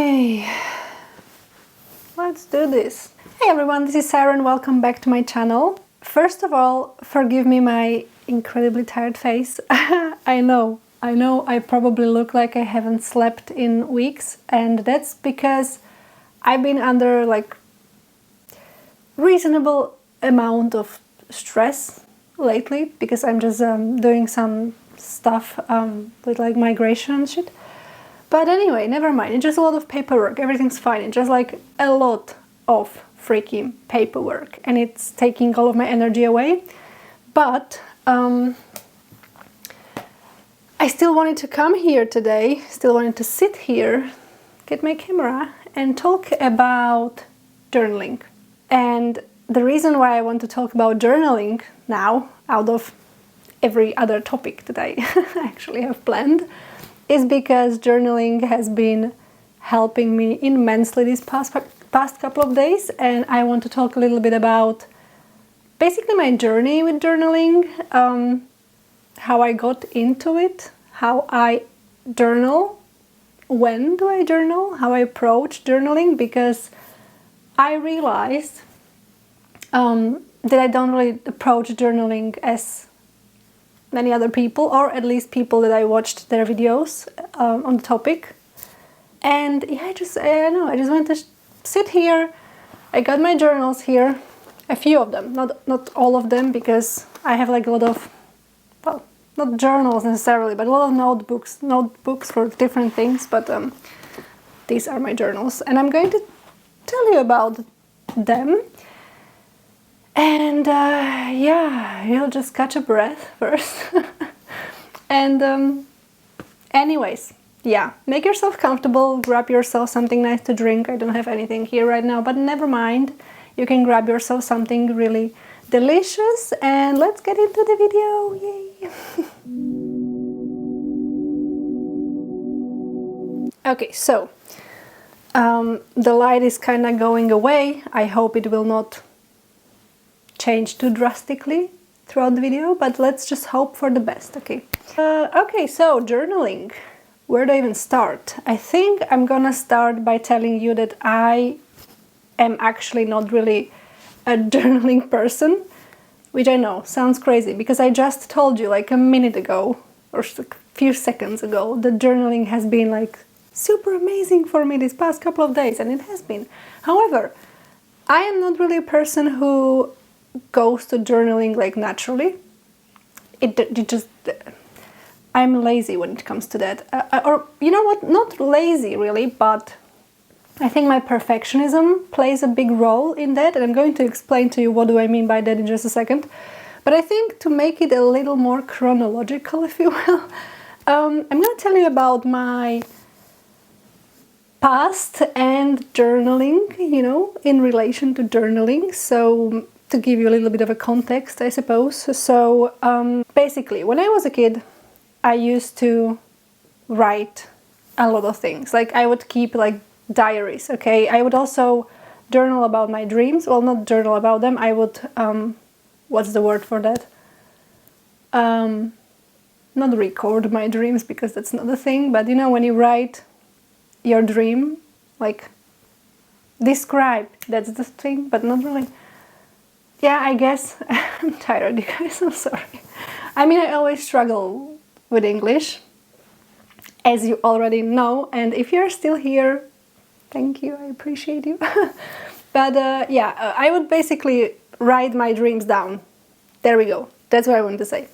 Okay, let's do this. Hey everyone, this is Sarah and welcome back to my channel. First of all, forgive me my incredibly tired face. I know, I probably look like I haven't slept in weeks, and that's because I've been under like reasonable amount of stress lately because I'm just doing some stuff with like migration and shit. But anyway, never mind. It's just a lot of paperwork. Everything's fine. It's just like a lot of freaking paperwork, and it's taking all of my energy away. But I still wanted to come here today. Still wanted to sit here, get my camera, and talk about journaling. And the reason why I want to talk about journaling now, out of every other topic that I actually have planned, is because journaling has been helping me immensely these past couple of days, and I want to talk a little bit about basically my journey with journaling, how I got into it, how I journal, when do I journal, how I approach journaling, because I realized that I don't really approach journaling as many other people, or at least people that I watched their videos on the topic. And yeah, I just want to sit here. I got my journals here, a few of them, not all of them, because I have like a lot of, well, not journals necessarily, but a lot of notebooks for different things. But these are my journals, and I'm going to tell you about them. And yeah, you'll just catch a breath first. And anyways, yeah, make yourself comfortable, grab yourself something nice to drink. I don't have anything here right now, but never mind. You can grab yourself something really delicious, and let's get into the video. Yay! Okay, so the light is kind of going away. I hope it will not change too drastically throughout the video, but let's just hope for the best. Okay, so journaling, where do I even start? I think I'm gonna start by telling you that I am actually not really a journaling person, which I know sounds crazy because I just told you like a minute ago or a few seconds ago that journaling has been like super amazing for me these past couple of days, and it has been. However, I am not really a person who goes to journaling like naturally. It just, I'm lazy when it comes to that, or you know what, not lazy really, but I think my perfectionism plays a big role in that, and I'm going to explain to you what do I mean by that in just a second. But I think to make it a little more chronological, if you will, I'm going to tell you about my past and journaling, you know, in relation to journaling. So to give you a little bit of a context, I suppose. So basically, when I was a kid, I used to write a lot of things. Like I would keep like diaries, okay? I would also journal about my dreams. Well, not journal about them. I would, what's the word for that? Not record my dreams, because that's not a thing, but you know, when you write your dream, like describe, that's the thing, but not really. Yeah, I guess I'm tired, you guys, I'm sorry. I mean, I always struggle with English, as you already know, and if you're still here, thank you, I appreciate you. But yeah, I would basically write my dreams down. There we go, that's what I want to say.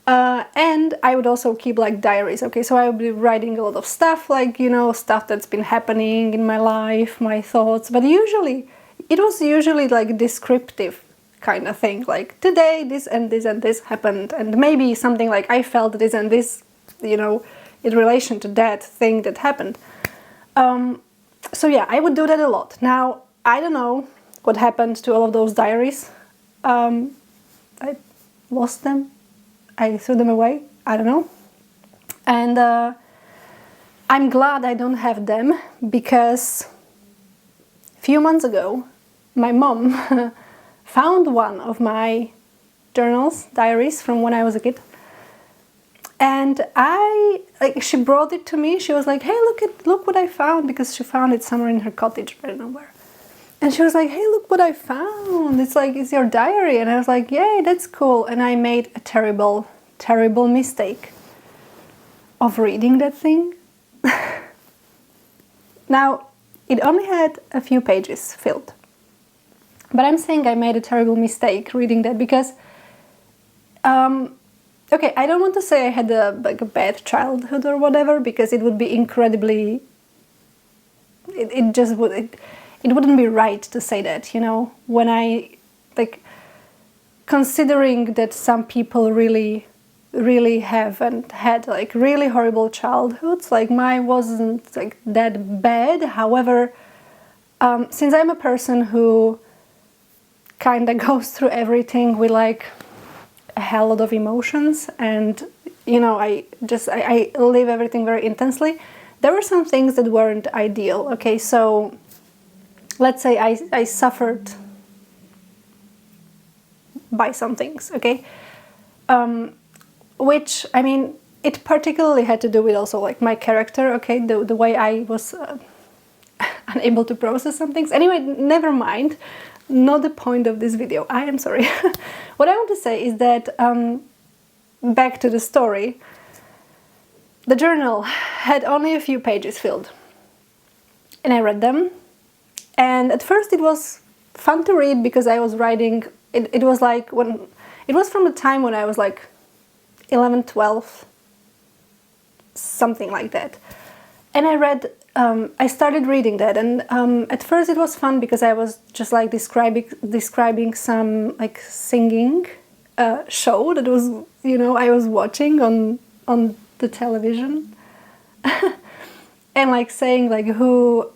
And I would also keep like diaries, okay? So I would be writing a lot of stuff, like, you know, stuff that's been happening in my life, my thoughts, but usually, it was usually like descriptive kind of thing, like today this and this and this happened, and maybe something like I felt this and this, you know, in relation to that thing that happened. So yeah, I would do that a lot. Now, I don't know what happened to all of those diaries. I lost them. I threw them away. I don't know. And I'm glad I don't have them, because a few months ago, my mom found one of my journals, diaries from when I was a kid, And she brought it to me. She was like, hey, look what I found, because she found it somewhere in her cottage, I don't know where. And she was like, hey, look what I found. It's your diary. And I was like, yay, that's cool. And I made a terrible, terrible mistake of reading that thing. Now, it only had a few pages filled. But I'm saying I made a terrible mistake reading that because, okay, I don't want to say I had a bad childhood or whatever, because it would be incredibly, it wouldn't be right to say that, you know, when I, considering that some people really, really have and had really horrible childhoods, mine wasn't that bad. However, since I'm a person who kind of goes through everything with a hell lot of emotions, and you know, I live everything very intensely, there were some things that weren't ideal. Okay, so let's say I suffered by some things, okay? Which, I mean, it particularly had to do with also my character, okay? The way I was unable to process some things. Anyway, never mind. Not the point of this video. I am sorry. What I want to say is that, back to the story, the journal had only a few pages filled. And I read them. And at first it was fun to read because I was writing, it was from the time when I was 11, 12, something like that. And I started reading that, and at first it was fun because I was just describing some singing show that was, you know, I was watching on the television. And saying who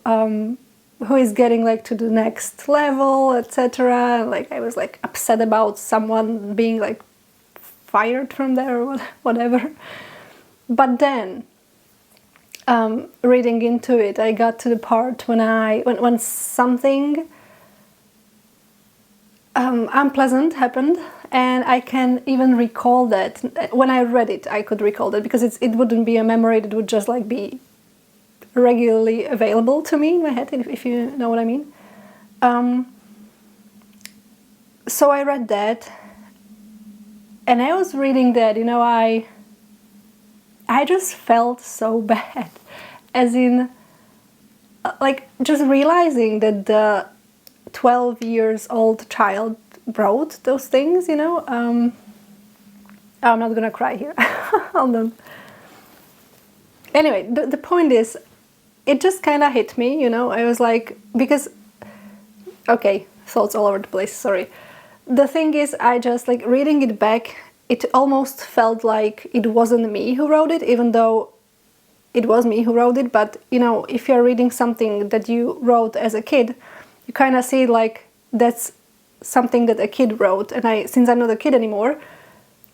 is getting to the next level, etc. I was upset about someone being fired from there or whatever. But then reading into it, I got to the part when something unpleasant happened, and I can even recall that. When I read it, I could recall that, because it wouldn't be a memory that would just be regularly available to me in my head, if you know what I mean. So I read that, and I was reading that, you know, I just felt so bad, as in just realizing that the 12 years old child wrote those things, you know. I'm not gonna cry here. Hold on. Anyway, the point is, it just kind of hit me, you know. I was because, okay, thoughts all over the place, sorry. The thing is, I just, reading it back, it almost felt like it wasn't me who wrote it, even though it was me who wrote it. But, you know, if you're reading something that you wrote as a kid, you kind of see that's something that a kid wrote. And since I'm not a kid anymore,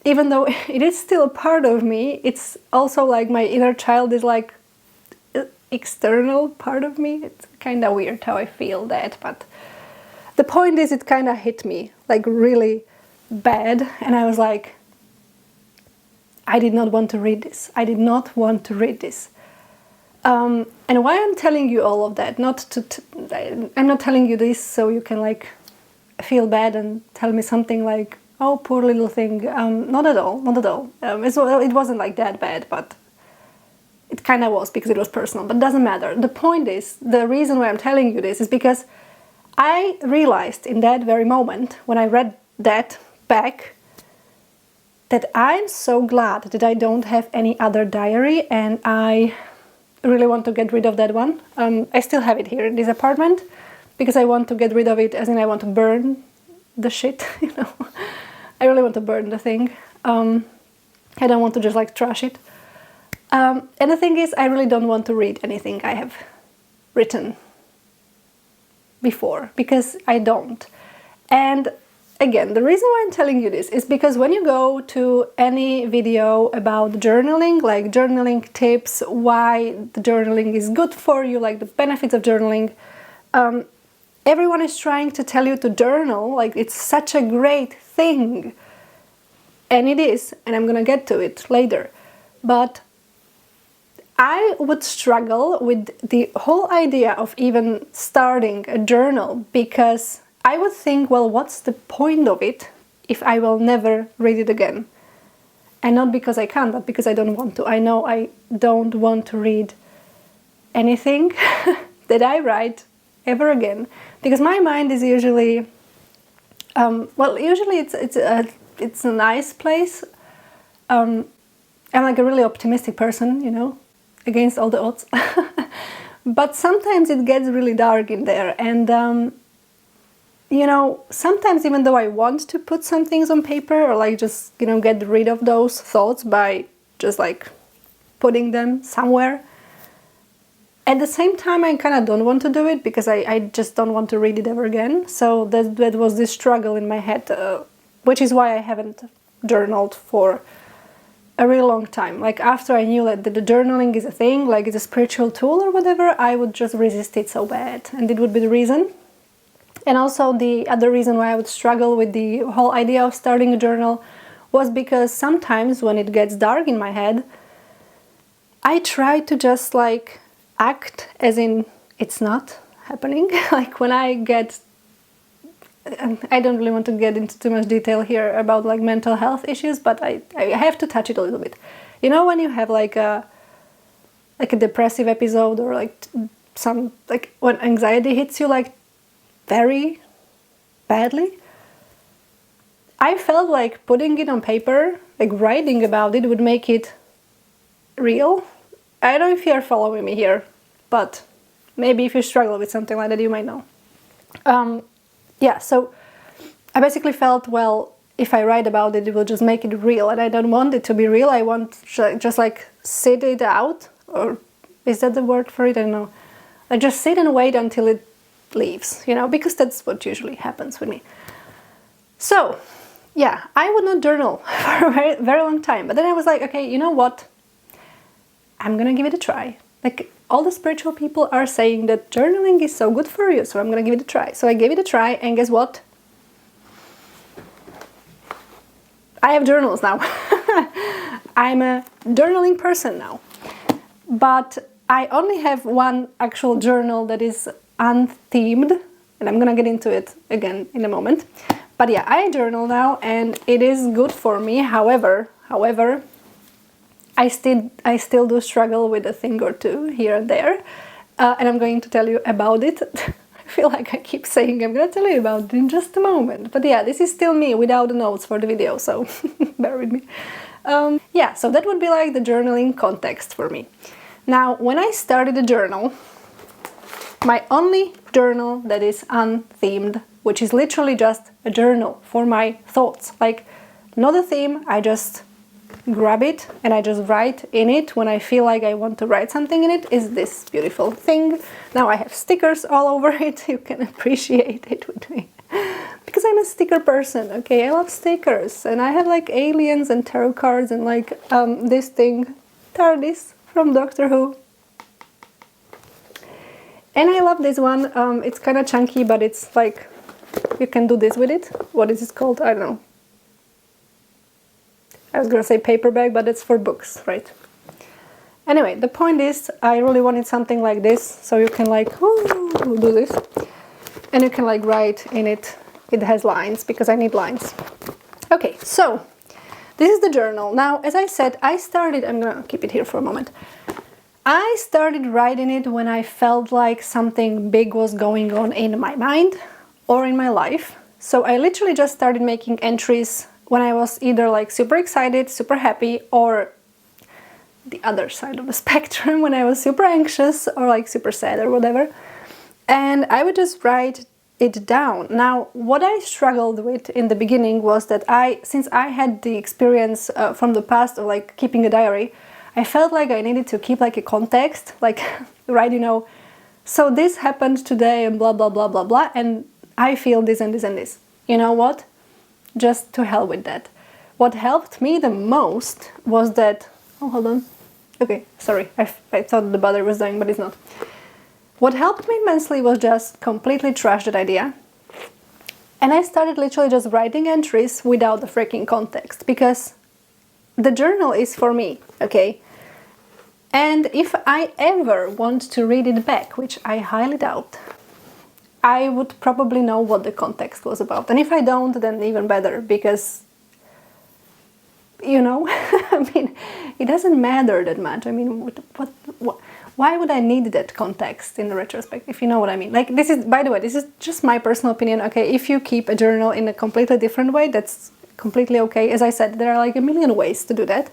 even though it is still a part of me, it's also my inner child is external part of me. It's kind of weird how I feel that, but the point is, it kind of hit me really bad, and I was I did not want to read this. I did not want to read this. And why I'm telling you all of that, I'm not telling you this so you can feel bad and tell me something oh, poor little thing. Not at all, not at all. It wasn't that bad, but it kind of was, because it was personal, but it doesn't matter. The point is, the reason why I'm telling you this is because I realized in that very moment, when I read that back, that I'm so glad that I don't have any other diary, and I really want to get rid of that one. I still have it here in this apartment, because I want to get rid of it, as in I want to burn the shit, you know. I really want to burn the thing. I don't want to just trash it. And the thing is, I really don't want to read anything I have written before, because I don't. And again, the reason why I'm telling you this is because when you go to any video about journaling, journaling tips, why the journaling is good for you, the benefits of journaling, everyone is trying to tell you to journal, it's such a great thing. And it is, and I'm gonna get to it later. But I would struggle with the whole idea of even starting a journal, because I would think, well, what's the point of it if I will never read it again? And not because I can't, but because I don't want to. I know I don't want to read anything that I write ever again, because my mind is usually, usually it's a nice place. I'm like a really optimistic person, you know, against all the odds. But sometimes it gets really dark in there, and you know, sometimes even though I want to put some things on paper, or like just, you know, get rid of those thoughts by just like putting them somewhere, at the same time I kind of don't want to do it, because I just don't want to read it ever again. So that was this struggle in my head, which is why I haven't journaled for a really long time. Like, after I knew that the journaling is a thing, like it's a spiritual tool or whatever, I would just resist it so bad, and it would be the reason. And also the other reason why I would struggle with the whole idea of starting a journal was because sometimes when it gets dark in my head, I try to just like act as in it's not happening. Like when I get, I don't really want to get into too much detail here about like mental health issues, but I have to touch it a little bit. You know, when you have like a depressive episode, or like some, like when anxiety hits you like very badly, I felt like putting it on paper, like writing about it, would make it real. I don't know if you're following me here, but maybe if you struggle with something like that, you might know. Yeah, so I basically felt, well, if I write about it, it will just make it real, and I don't want it to be real. I want just like sit it out, or is that the word for it? I don't know. I just sit and wait until it leaves, you know, because that's what usually happens with me. So yeah, I would not journal for a very, very long time, but then I was like, okay, you know what, I'm gonna give it a try. Like, all the spiritual people are saying that journaling is so good for you, so I'm gonna give it a try. So I gave it a try, and guess what, I have journals now. I'm a journaling person now, but I only have one actual journal that is unthemed, and I'm gonna get into it again in a moment. But yeah, I journal now, and it is good for me. However, I still do struggle with a thing or two here and there, and I'm going to tell you about it. I feel like I keep saying I'm gonna tell you about it in just a moment, but yeah, this is still me without the notes for the video, so bear with me. Yeah, so that would be like the journaling context for me. Now, when I started a journal, my only journal that is unthemed, which is literally just a journal for my thoughts, like not a theme, I just grab it and I just write in it when I feel like I want to write something in it, is this beautiful thing. Now I have stickers all over it, you can appreciate it with me. Because I'm a sticker person, okay, I love stickers, and I have like aliens and tarot cards and like this thing, TARDIS from Doctor Who. And I love this one. It's kind of chunky, but it's like, you can do this with it. What is it called? I don't know. I was gonna say paperback, but it's for books, right? Anyway, the point is, I really wanted something like this, so you can like, do this. And you can like write in it. It has lines, because I need lines. Okay, so this is the journal. Now, as I said, I'm gonna keep it here for a moment. I started writing it when I felt like something big was going on in my mind or in my life. So I literally just started making entries when I was either like super excited, super happy, or the other side of the spectrum, when I was super anxious or like super sad or whatever. And I would just write it down. Now, what I struggled with in the beginning was that since I had the experience from the past of like keeping a diary, I felt like I needed to keep like a context, like, right, you know, so this happened today and blah, blah, blah, blah, blah, and I feel this and this and this. You know what? Just to hell with that. What helped me the most was that, oh, hold on. Okay, sorry, I thought the battery was dying, but it's not. What helped me immensely was just completely trash that idea. And I started literally just writing entries without the freaking context, because the journal is for me, okay? And if I ever want to read it back, which I highly doubt, I would probably know what the context was about. And if I don't, then even better, because, you know, I mean, it doesn't matter that much. I mean, what, why would I need that context in retrospect, if you know what I mean? Like, this is, by the way, this is just my personal opinion, okay? If you keep a journal in a completely different way, that's completely okay. As I said, there are like a million ways to do that.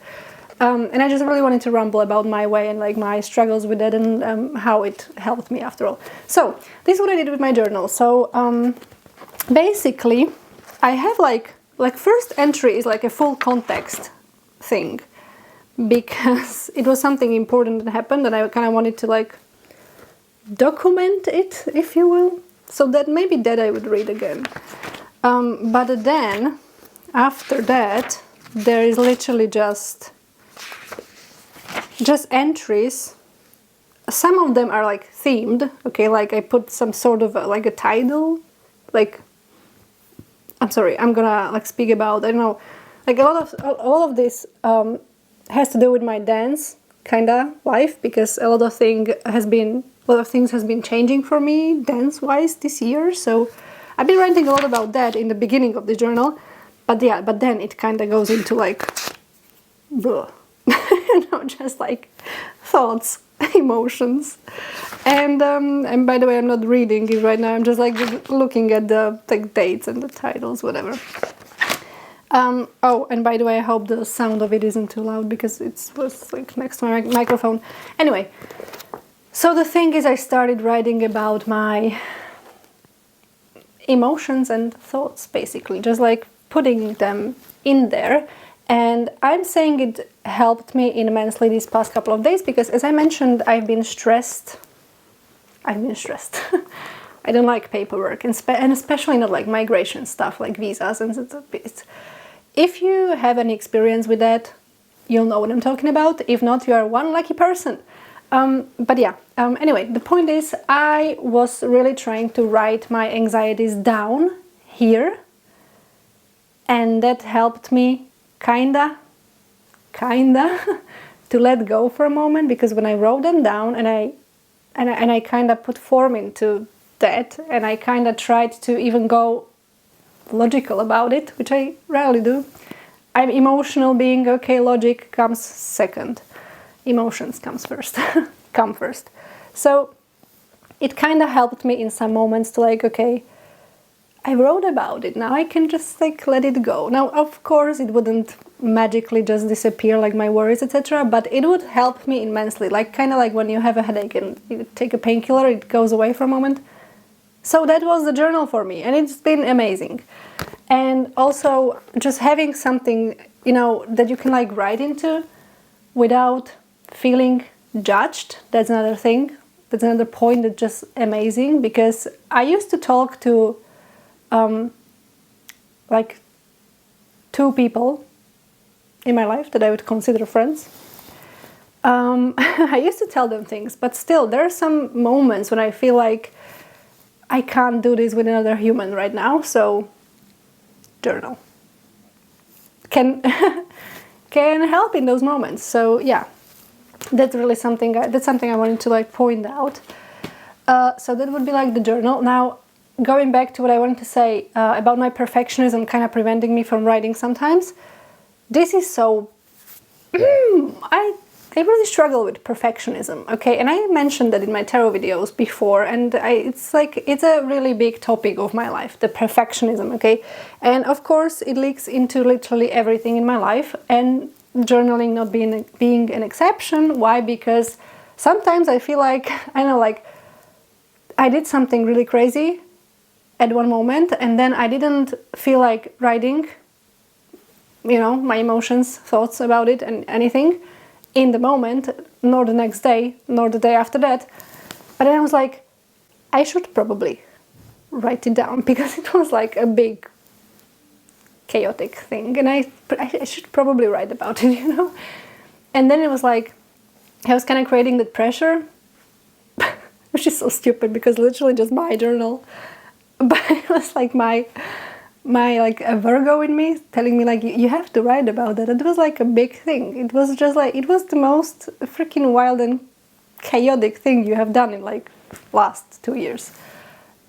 And I just really wanted to ramble about my way and like my struggles with that and how it helped me after all. So this is what I did with my journal. So basically I have like first entry is like a full context thing, because it was something important that happened and I kind of wanted to like document it, if you will, so that maybe that I would read again. But then after that there is literally just entries. Some of them are like themed, okay, like I put some sort of like a title, like, I'm sorry, I'm gonna like speak about, I don't know, like a lot of this has to do with my dance kinda life, because a lot of things has been changing for me dance wise this year. So I've been writing a lot about that in the beginning of the journal, but yeah, but then it kind of goes into like blah. You know, just like thoughts, emotions, and by the way, I'm not reading it right now. I'm just like looking at the like dates and the titles, whatever. Oh, and by the way, I hope the sound of it isn't too loud because it was like next to my microphone. Anyway, so the thing is, I started writing about my emotions and thoughts, basically, just like putting them in there. And I'm saying it helped me immensely these past couple of days because, as I mentioned, I've been stressed. I don't like paperwork, and especially not like migration stuff, like visas. And if you have any experience with that, you'll know what I'm talking about. If not, you are one lucky person. But yeah, anyway, the point is, I was really trying to write my anxieties down here, and that helped me kinda to let go for a moment, because when I wrote them down and I kind of put form into that, and I kind of tried to even go logical about it, which I rarely do. I'm emotional being, okay, logic comes second, emotions come first. So it kind of helped me in some moments to like, okay, I wrote about it, now I can just like let it go. Now, of course, it wouldn't magically just disappear like my worries, etc., but it would help me immensely, like kind of like when you have a headache and you take a painkiller, it goes away for a moment. So that was the journal for me, and it's been amazing. And also just having something, you know, that you can like write into without feeling judged, that's another thing, that's another point that's just amazing, because I used to talk to like 2 people in my life that I would consider friends. I used to tell them things, but still there are some moments when I feel like I can't do this with another human right now, so journal can help in those moments. So yeah, that's really something I wanted to like point out. So that would be like the journal. Now, going back to what I wanted to say about my perfectionism kind of preventing me from writing sometimes. This is so... I really struggle with perfectionism, okay? And I mentioned that in my tarot videos before, and it's a really big topic of my life, the perfectionism, okay? And of course, it leaks into literally everything in my life, and journaling not being an exception. Why? Because sometimes I feel like, I know, like, I did something really crazy at one moment, and then I didn't feel like writing, you know, my emotions, thoughts about it and anything in the moment, nor the next day, nor the day after that. But then I was like, I should probably write it down, because it was like a big chaotic thing, and I should probably write about it, you know. And then it was like, I was kind of creating that pressure, which is so stupid because literally just my journal, but it was like my my like a Virgo in me telling me like you have to write about that. It was like a big thing. It was just like it was the most freaking wild and chaotic thing you have done in like last 2 years.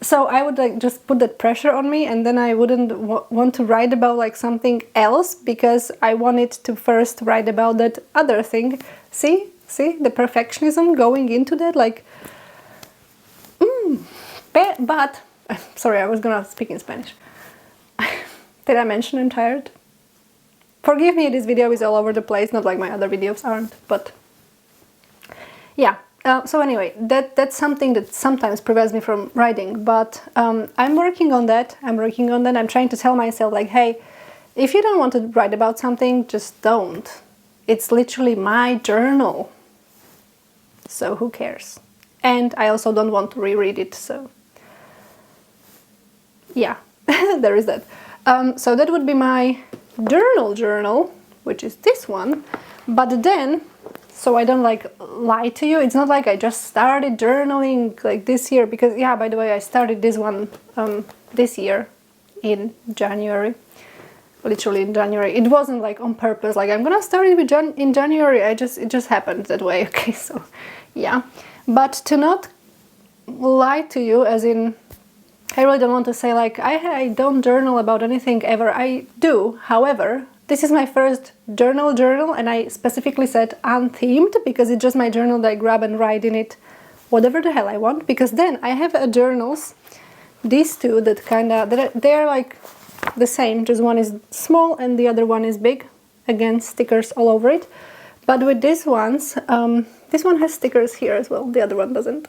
So I would like just put that pressure on me, and then I wouldn't want to write about like something else because I wanted to first write about that other thing. See the perfectionism going into that, like but sorry, I was gonna speak in Spanish. Did I mention I'm tired? Forgive me, this video is all over the place, not like my other videos aren't, but yeah. So anyway, that's something that sometimes prevents me from writing, but I'm working on that. I'm trying to tell myself like, hey, if you don't want to write about something, just don't. It's literally my journal. So who cares? And I also don't want to reread it, so yeah, there is that. So that would be my journal, which is this one. But then, so I don't like lie to you, it's not like I just started journaling like this year, because yeah, by the way, I started this one this year in January, literally in January. It wasn't like on purpose, like I'm gonna start it in January. It just happened that way. Okay, so yeah, but to not lie to you, as in, I really don't want to say like I don't journal about anything ever. I do, however, this is my first journal, and I specifically said unthemed because it's just my journal that I grab and write in it whatever the hell I want. Because then I have journals, these two that they're like the same, just one is small and the other one is big. Again, stickers all over it. But with these ones, this one has stickers here as well, the other one doesn't.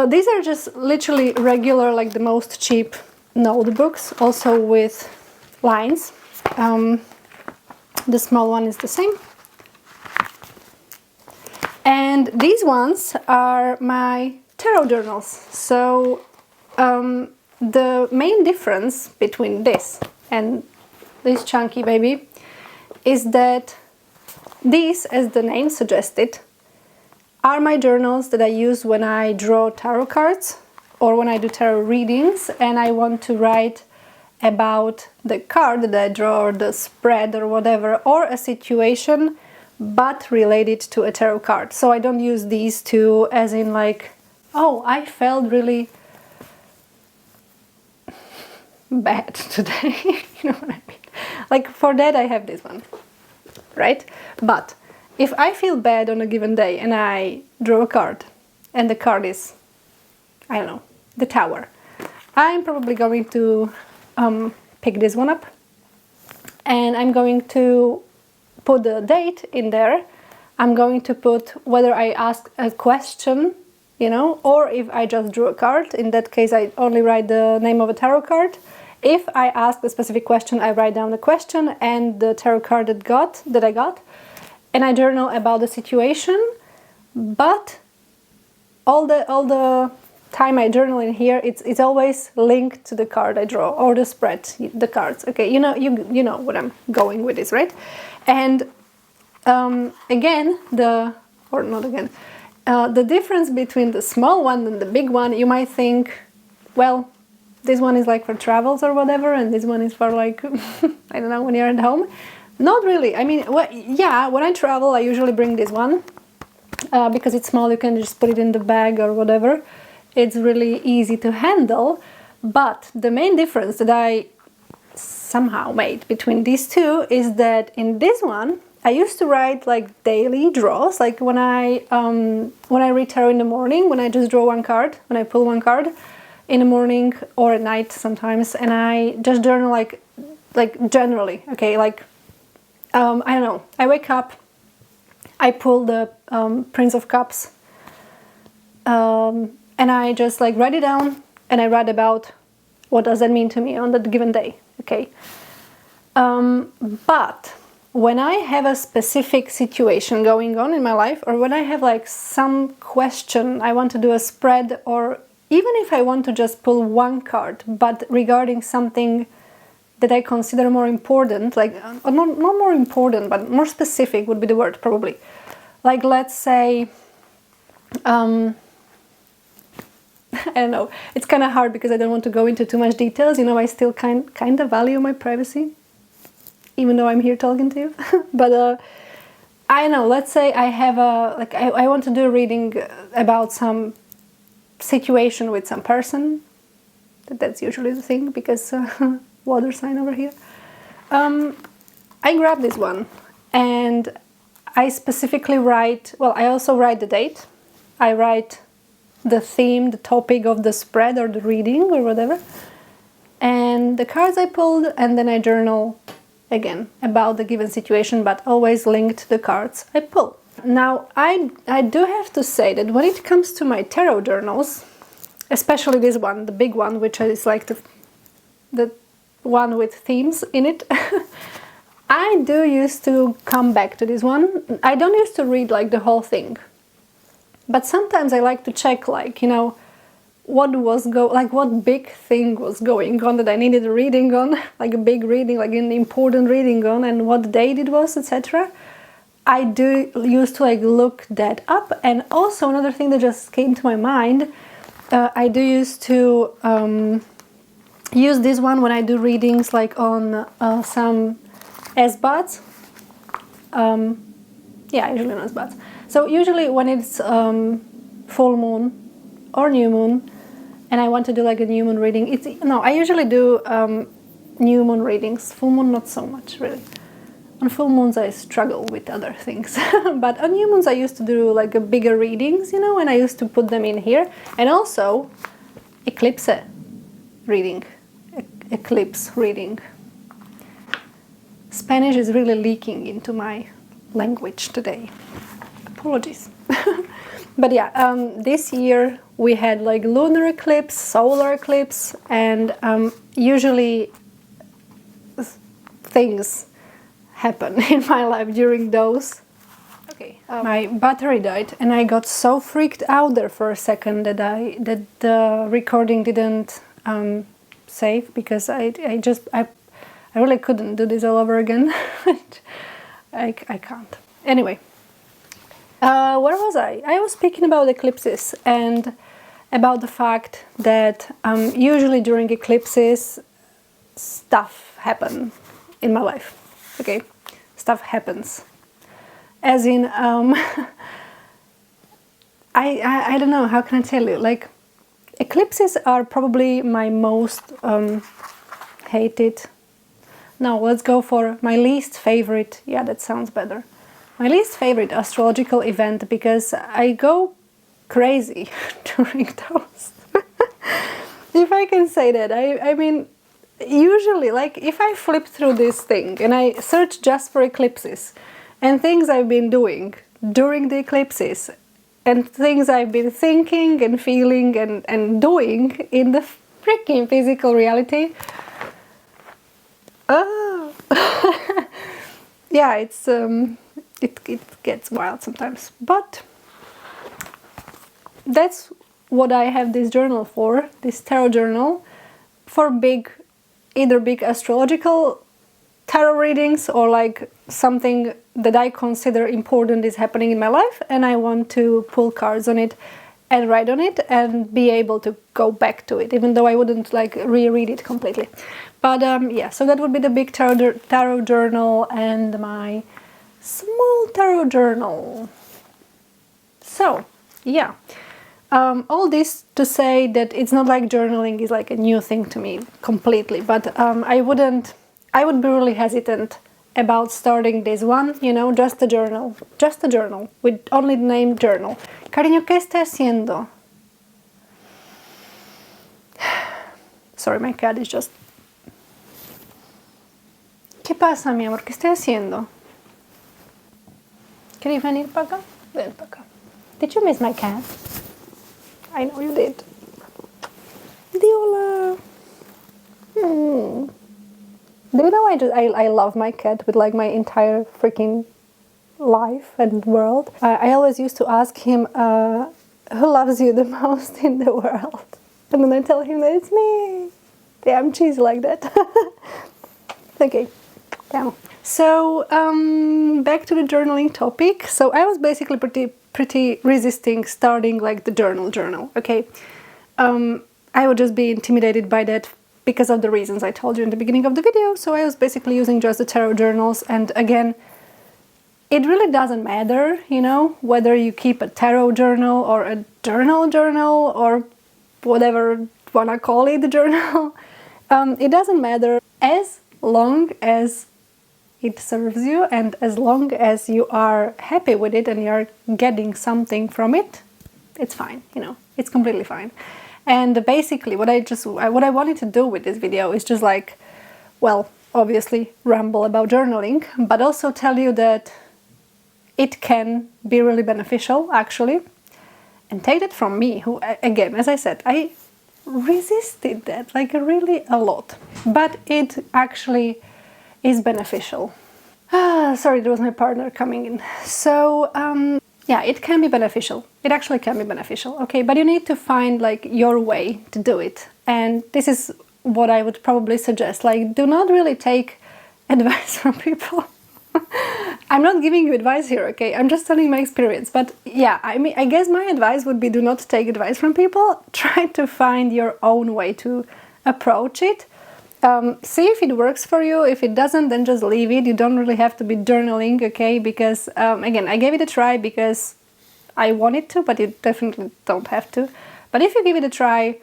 These are just literally regular, like the most cheap notebooks, also with lines. The small one is the same. And these ones are my tarot journals. So the main difference between this and this chunky baby is that these, as the name suggested, are my journals that I use when I draw tarot cards or when I do tarot readings and I want to write about the card that I draw or the spread or whatever, or a situation but related to a tarot card. So I don't use these two as in like, oh, I felt really bad today. You know what I mean? Like for that I have this one, right? But if I feel bad on a given day and I draw a card and the card is, I don't know, the Tower, I'm probably going to pick this one up and I'm going to put the date in there. I'm going to put whether I ask a question, you know, or if I just drew a card. In that case, I only write the name of a tarot card. If I ask a specific question, I write down the question and the tarot card that I got. And I journal about the situation, but all the time I journal in here, it's always linked to the card I draw or the spread, the cards. Okay, you know what I'm going with this, right? And again, the difference between the small one and the big one, you might think, well, this one is like for travels or whatever, and this one is for like I don't know, when you're at home. Not really. I mean, yeah, when I travel, I usually bring this one because it's small. You can just put it in the bag or whatever. It's really easy to handle. But the main difference that I somehow made between these two is that in this one, I used to write like daily draws, like when I read tarot in the morning, when I just draw one card, when I pull one card in the morning or at night sometimes, and I just journal like generally, okay, like. I don't know, I wake up, I pull the Prince of Cups, and I just like write it down and I write about what does that mean to me on that given day, okay? But when I have a specific situation going on in my life, or when I have like some question, I want to do a spread, or even if I want to just pull one card, but regarding something that I consider more important, like not more important, but more specific would be the word probably. Like let's say, I don't know. It's kind of hard because I don't want to go into too much details. You know, I still kind of value my privacy, even though I'm here talking to you. But I don't know. Let's say I have I want to do a reading about some situation with some person. That's usually the thing because water sign over here. I grab this one and I specifically write. Well, I also write the date. I write the theme, the topic of the spread or the reading or whatever, and the cards I pulled, and then I journal again about the given situation, but always linked to the cards I pull. Now, I do have to say that when it comes to my tarot journals, especially this one, the big one, which is like the one with themes in it, I do used to come back to this one. I don't used to read like the whole thing. But sometimes I like to check, like, you know, what big thing was going on that I needed a reading on, like a big reading, like an important reading on, and what date it was, etc. I do used to like look that up. And also another thing that just came to my mind, I do used to use this one when I do readings like on some SBATs. Yeah, usually on SBATs. So usually when it's full moon or new moon, and I want to do like a new moon reading, I usually do new moon readings. Full moon, not so much really. On full moons I struggle with other things, but on new moons I used to do like a bigger readings, you know, and I used to put them in here, and also eclipse reading. Eclipse reading. Spanish is really leaking into my language today. Apologies. But yeah, this year we had like lunar eclipse, solar eclipse, and usually things happen in my life during those. Okay, my battery died and I got so freaked out there for a second that the recording didn't save, because I really couldn't do this all over again. I can't. Anyway, where was I? I was speaking about eclipses and about the fact that usually during eclipses stuff happens in my life. Okay, stuff happens. As in, I don't know, how can I tell you? Like, eclipses are probably my most hated. No, let's go for my least favorite. Yeah, that sounds better. My least favorite astrological event, because I go crazy during those. If I can say that. I mean, usually, like, if I flip through this thing and I search just for eclipses and things I've been doing during the eclipses and things I've been thinking and feeling and doing in the freaking physical reality, oh, yeah, it's it gets wild sometimes. But that's what I have this journal for, this tarot journal, for either big astrological tarot readings or like something that I consider important is happening in my life, and I want to pull cards on it and write on it and be able to go back to it, even though I wouldn't like reread it completely. But yeah, so that would be the big tarot journal and my small tarot journal. So yeah, all this to say that it's not like journaling is like a new thing to me completely, but I would be really hesitant about starting this one, you know, just a journal with only the name journal. Cariño, ¿qué estás haciendo? Sorry, my cat is just... ¿Qué pasa, mi amor? ¿Qué estás haciendo? ¿Quieres venir para acá? Ven para acá. Did you miss my cat? I know you did. Di hola. Do you know I love my cat with like my entire freaking life and world. I always used to ask him who loves you the most in the world, and then I tell him that it's me. Yeah, I'm cheesy like that. Okay, yeah. So back to the journaling topic. So I was basically pretty resisting starting like the journal. Okay, I would just be intimidated by that because of the reasons I told you in the beginning of the video. So I was basically using just the tarot journals, and again, it really doesn't matter, you know, whether you keep a tarot journal or a journal or whatever you wanna call it, the journal. It doesn't matter as long as it serves you and as long as you are happy with it and you're getting something from it. It's fine, you know, it's completely fine. And basically what I wanted to do with this video is just like, well, obviously ramble about journaling, but also tell you that it can be really beneficial, actually. And take that from me, who, again, as I said, I resisted that like really a lot, but it actually is beneficial. Sorry, there was my partner coming in. So yeah, it can be beneficial. It actually can be beneficial, okay? But you need to find like your way to do it. And this is what I would probably suggest. Like, do not really take advice from people. I'm not giving you advice here, okay? I'm just telling my experience. But yeah, I mean, I guess my advice would be do not take advice from people. Try to find your own way to approach it. See if it works for you. If it doesn't, then just leave it. You don't really have to be journaling, okay? Because, again, I gave it a try because I wanted to, but you definitely don't have to. But if you give it a try,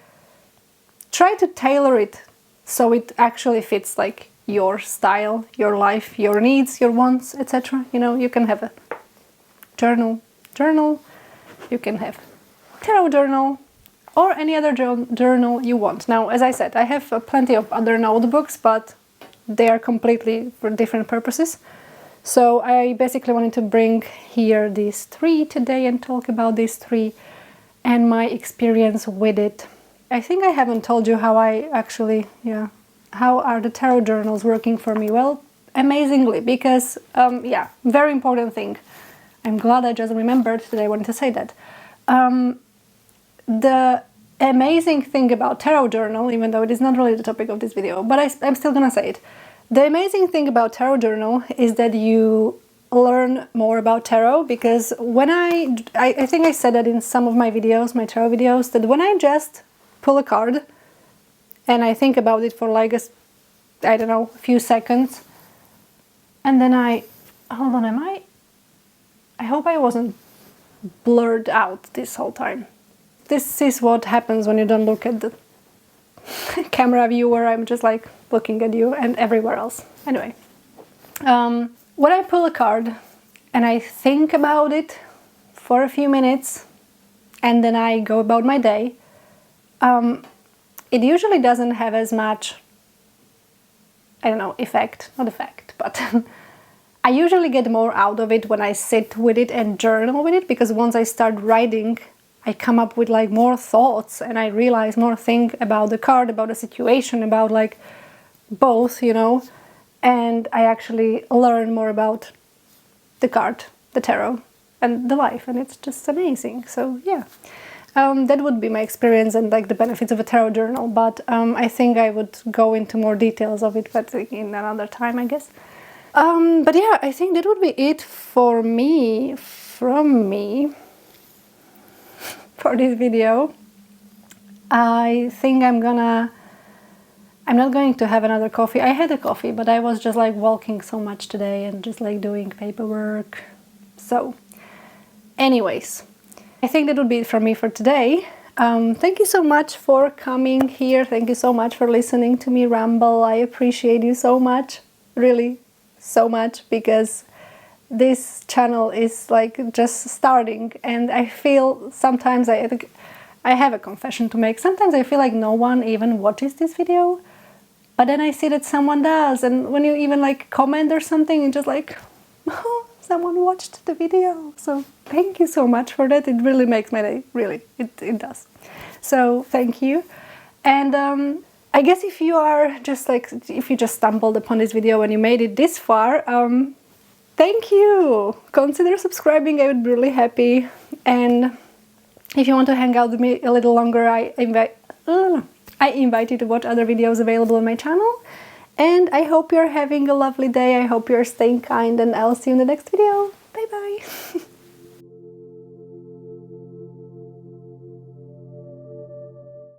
try to tailor it so it actually fits like your style, your life, your needs, your wants, etc. You know, you can have a journal, you can have tarot journal, or any other journal you want. Now, as I said, I have plenty of other notebooks, but they are completely for different purposes. So I basically wanted to bring here these three today and talk about these three and my experience with it. I think I haven't told you how I actually, how are the tarot journals working for me? Well, amazingly, because, yeah, very important thing. I'm glad I just remembered that I wanted to say that. The amazing thing about tarot journal, even though it is not really the topic of this video, but I'm still gonna say it. The amazing thing about tarot journal is that you learn more about tarot, because when I think I said that in some of my videos, my tarot videos, that when I just pull a card and I think about it for like I don't know, a few seconds, and then hold on, I hope I wasn't blurred out this whole time. This is what happens when you don't look at the camera view, where I'm just like looking at you and everywhere else. Anyway, when I pull a card and I think about it for a few minutes and then I go about my day, it usually doesn't have as much, I don't know, not effect, but I usually get more out of it when I sit with it and journal with it, because once I start writing, I come up with like more thoughts and I realize more things about the card, about the situation, about like both, you know, and I actually learn more about the card, the tarot, and the life, and it's just amazing. So yeah, that would be my experience and like the benefits of a tarot journal, but I think I would go into more details of it, but in another time, I guess. But yeah, I think that would be it for me, from me, for this video. I think I'm not going to have another coffee. I had a coffee, but I was just like walking so much today and just like doing paperwork. So anyways, I think that would be it from me for today. Thank you so much for coming here. Thank you so much for listening to me ramble. I appreciate you so much, really so much, because this channel is like just starting, and I feel sometimes I have a confession to make. Sometimes I feel like no one even watches this video, but then I see that someone does, and when you even like comment or something, it's just like, oh, someone watched the video. So thank you so much for that. It really makes my day, really, it does. So thank you. And I guess if you are just like, if you just stumbled upon this video and you made it this far, thank you! Consider subscribing, I would be really happy. And if you want to hang out with me a little longer, I invite you to watch other videos available on my channel. And I hope you're having a lovely day. I hope you're staying kind, and I'll see you in the next video. Bye bye!